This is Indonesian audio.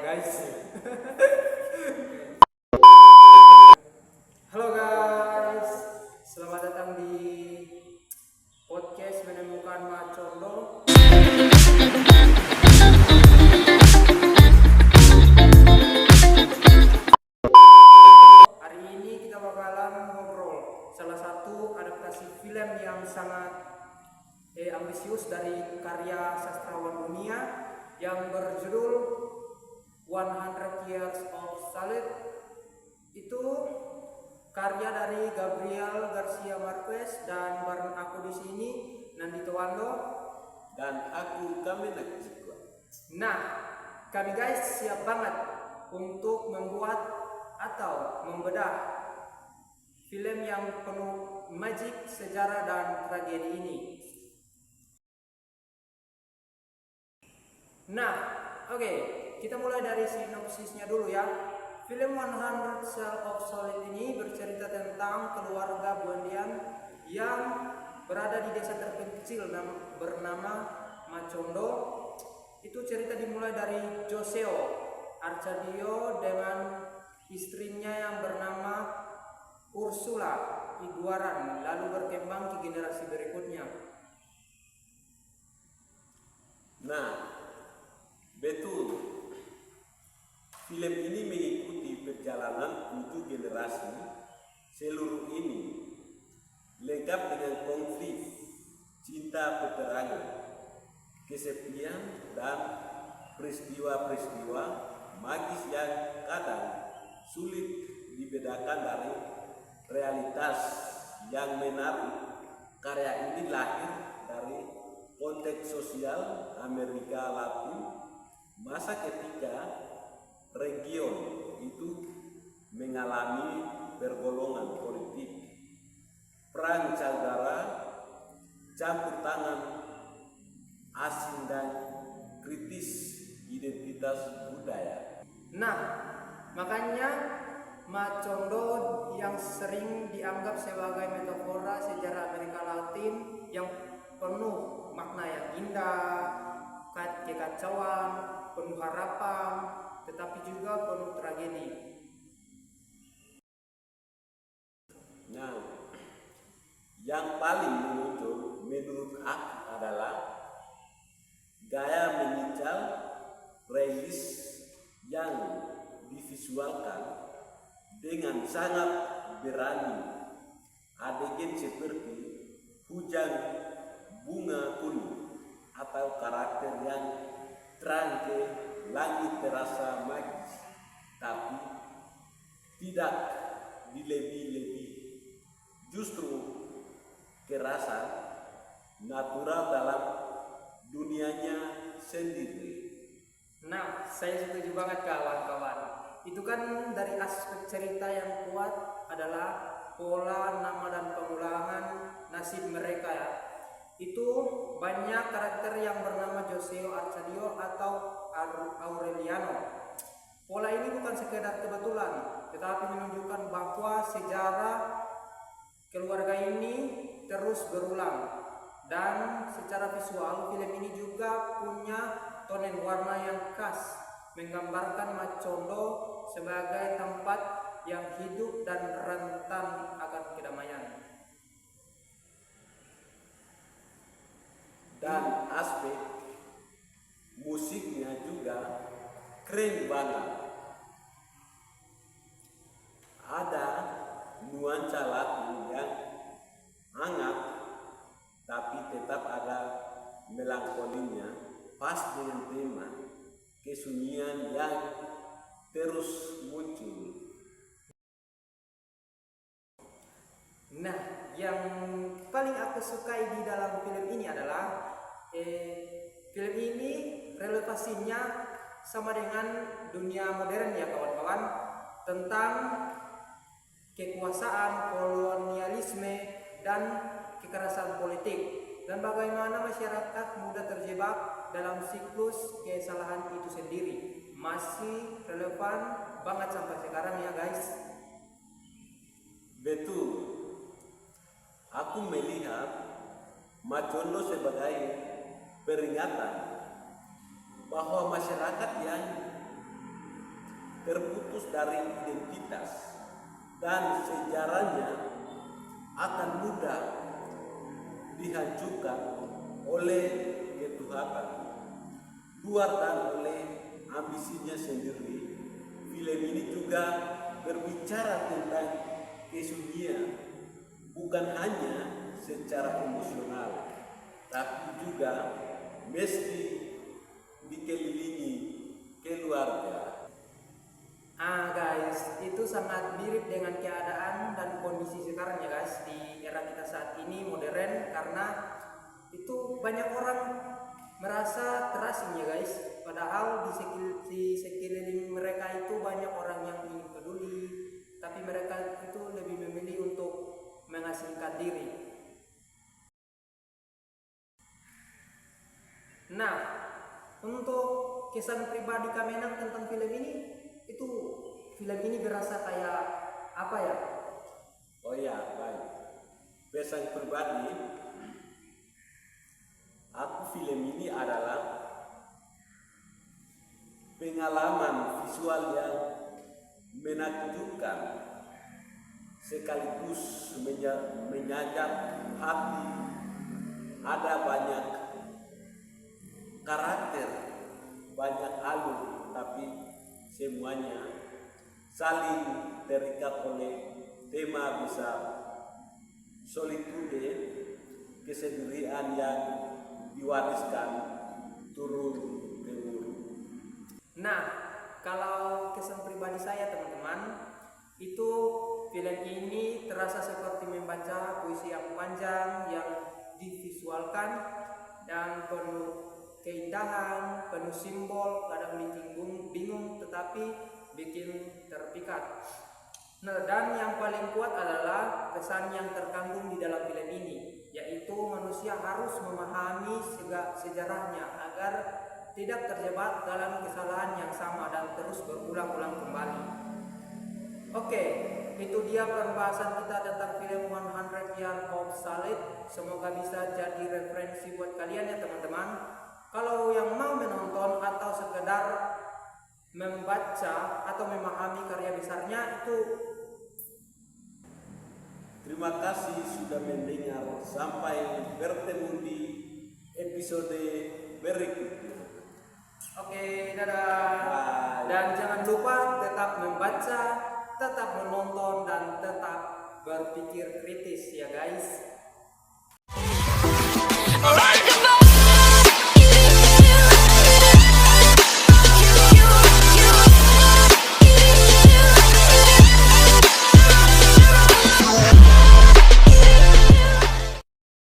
Guys. Halo guys, selamat datang di podcast Menemukan Macondo. Hari ini kita bakalan ngobrol salah satu adaptasi film yang sangat ambisius dari karya sastrawan dunia yang berjudul 100 Years of Salad. Itu karya dari Gabriel Garcia Marquez dan bareng aku di sini Nandito Wando dan aku Kamenak Cikwa. Nah, kami guys siap banget untuk membuat atau membedah film yang penuh magic, sejarah dan tragedi ini. Nah, oke, kita mulai dari sinopsisnya dulu ya. Film 100 Years of Salad ini bercerita tentang keluarga Buendian yang berada di desa terpencil bernama Macondo. Itu cerita dimulai dari Joseo Arcadio dengan istrinya yang bernama Ursula Iguaran, lalu berkembang ke generasi berikutnya. Nah, betul. Film ini mengikuti perjalanan 7 generasi seluruh ini, lengkap dengan konflik, cinta peperangan, kesepian, dan peristiwa-peristiwa magis yang kadang sulit dibedakan dari realitas. Yang menarik, karya ini lahir dari konteks sosial Amerika Latin masa ketika region itu mengalami pergolongan politik, perang saudara, campur tangan asing dan kritis identitas budaya. Nah, makanya Macondo yang sering dianggap sebagai metafora sejarah Amerika Latin yang penuh makna yang indah, kekacauan, penuh harapan, tetapi juga penuh tragedi. Nah, yang paling menonjol menurut aku adalah gaya mengincar realis yang divisualkan dengan sangat berani. Adegan seperti hujan bunga kuning atau karakter yang terang ke langit terasa magis, tapi tidak dilebih-lebih. Justru kerasa natural dalam dunianya sendiri. Nah, saya setuju banget kawan-kawan. Itu kan dari aspek cerita yang kuat adalah pola nama dan pengulangan nasib mereka ya. Itu banyak karakter yang bernama Joseo Arcadio atau Aureliano. Pola ini bukan sekedar kebetulan, tetapi menunjukkan bahwa sejarah keluarga ini terus berulang. Dan secara visual, film ini juga punya tonen warna yang khas, menggambarkan Macondo sebagai tempat yang hidup dan rentan akan kedamaian. Dan aspek musiknya juga keren banget. Ada nuansa Latin yang hangat, tapi tetap ada melankolinya, pas dengan tema kesunyian yang terus muncul. Nah, yang paling aku sukai di dalam film ini adalah film ini relevansinya sama dengan dunia modern ya kawan-kawan, tentang kekuasaan, kolonialisme, dan kekerasan politik, dan bagaimana masyarakat mudah terjebak dalam siklus kesalahan itu sendiri. Masih relevan banget sampai sekarang ya guys. Betul. Aku melihat Macondo sebagai peringatan bahwa masyarakat yang terputus dari identitas dan sejarahnya akan mudah dihancurkan oleh ketuhanan luar dan oleh ambisinya sendiri. Film ini juga berbicara tentang kesunyian, bukan hanya secara emosional, tapi juga mesti dikelilingi keluarga. Guys, itu sangat mirip dengan keadaan dan kondisi sekarang ya guys, di era kita saat ini modern, karena itu banyak orang merasa terasing ya guys, padahal di sekeliling mereka itu banyak orang yang ingin peduli, tapi mereka itu lebih memilih untuk mengasingkan diri. Nah, untuk kesan pribadi Kamenang tentang film ini, itu film ini berasa kayak apa ya? Oh ya, baik. Pesan pribadi, aku film ini adalah pengalaman visual yang menakjubkan sekaligus menyajak hati. Ada banyak karakter, banyak alur, tapi semuanya saling terikat oleh tema besar solitude, kesendirian yang diwariskan turun temurun. Nah, kalau kesan pribadi saya teman-teman, itu film ini terasa seperti membaca puisi yang panjang yang divisualkan dan penuh keindahan, penuh simbol, kadang bikin bingung tetapi bikin terpikat. Nah, dan yang paling kuat adalah pesan yang terkandung di dalam film ini, yaitu manusia harus memahami sejarahnya agar tidak terjebak dalam kesalahan yang sama dan terus berulang-ulang kembali. Oke, itu dia pembahasan kita tentang film 100 Years of Salad. Semoga bisa jadi referensi buat kalian ya teman-teman. Kalau yang mau menonton atau sekedar membaca atau memahami karya besarnya itu, terima kasih sudah mendengar. Sampai bertemu di episode berikutnya. oke, dadah. Bye. Dan jangan lupa tetap membaca, tetap menonton, dan tetap berpikir kritis ya guys.